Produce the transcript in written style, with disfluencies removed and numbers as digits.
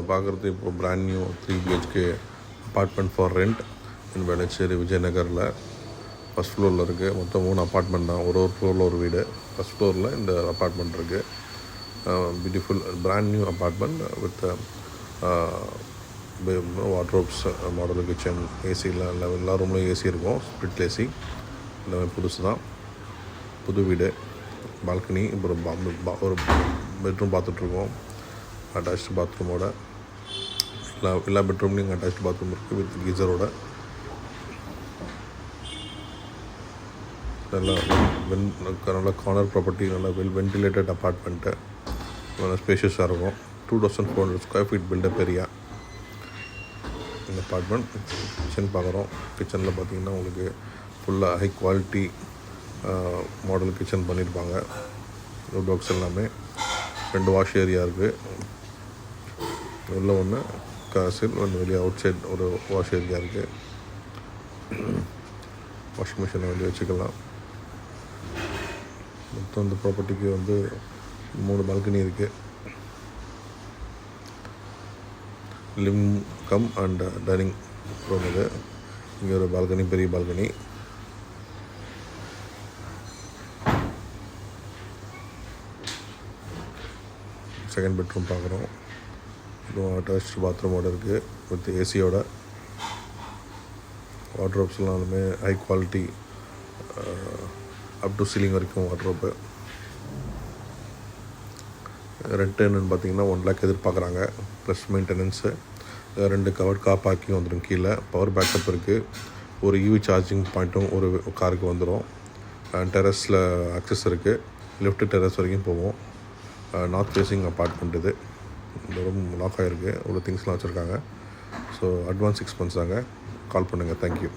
பார்க்குறது இப்போ brand new 3 BHK apartment for rent in Velachery விஜயநகரில் ஃபஸ்ட் ஃப்ளோரில் இருக்குது. மொத்தம் 3 அப்பார்ட்மெண்ட் தான். ஒரு ஃப்ளோரில் ஒரு வீடு. ஃபஸ்ட் ஃப்ளோரில் இந்த அப்பார்ட்மெண்ட் இருக்குது. Beautiful brand new apartment with wardrobes, model kitchen, ஏசிலாம் எல்லா ரூம்லையும் ஏசி இருக்கும். ஸ்ப்ளிட் ஏசி எல்லாமே புதுசு தான். புது வீடு. பால்கனி, ஒரு பெட்ரூம் பார்த்துட்ருக்கோம். அட்டாச்டு பாத்ரூமோட எல்லா பெட்ரூம்லேயும் அட்டாச்டு பாத்ரூம் இருக்குது வித் கீசரோட. நல்ல கார்னர் ப்ராப்பர்ட்டி, நல்லா வென்டிலேட்டட் அப்பார்ட்மெண்ட்டு, நல்லா ஸ்பேஷியஸாக இருக்கும். 2400 ஸ்கொயர் ஃபீட் பில்டப் ஏரியா இந்த அப்பார்ட்மெண்ட். கிச்சன் பார்க்குறோம். கிச்சனில் பார்த்திங்கன்னா உங்களுக்கு ஃபுல்லாக ஹை குவாலிட்டி மாடல் கிச்சன் பண்ணியிருப்பாங்க. வுட் ஒர்க்ஸ் எல்லாமே. 2 வாஷ் ஏரியா இருக்குது. உள்ள ஒன்று காசில் ஒன்று வெளியே அவுட் சைட் ஒரு வாஷ் ஏரியா இருக்குது. வாஷிங் மிஷினை வெளியே வச்சுக்கலாம். மொத்தம் இந்த ப்ராப்பர்ட்டிக்கு 3 பால்கனி இருக்குது. Living come and dining room இது. இங்கே ஒரு பால்கனி, பெரிய பால்கனி. செகண்ட் பெட்ரூம் பார்க்குறோம். இதுவும் அட்டாச்டு பாத்ரூமோடு இருக்குது வித் ஏசியோட. வார்ட்ரோப்ஸ்லாமே high quality, up to ceiling வரைக்கும் வார்ட்ரோப்பு. ரெண்ட் என்னென்னு பார்த்தீங்கன்னா 1 lakh எதிர்பார்க்குறாங்க. Plus maintenance. 2 covered car parking வந்துடும். கீழே பவர் பேக்கப் இருக்குது. ஒரு EV சார்ஜிங் பாயிண்ட்டும் ஒரு காருக்கு வந்துடும். டெரஸில் ஆக்சஸ் இருக்குது. லிஃப்ட்டு டெரஸ் வரைக்கும் போவோம். நார்த் ஃபேஸிங் அப்பார்ட்மெண்ட் இது. இந்த ரூம் லாக் ஆகிருக்கு. ஒரு திங்ஸ்லாம் வச்சுருக்காங்க. ஸோ அட்வான்ஸ் 6 months தாங்க. கால் பண்ணுங்கள். தேங்க்யூ.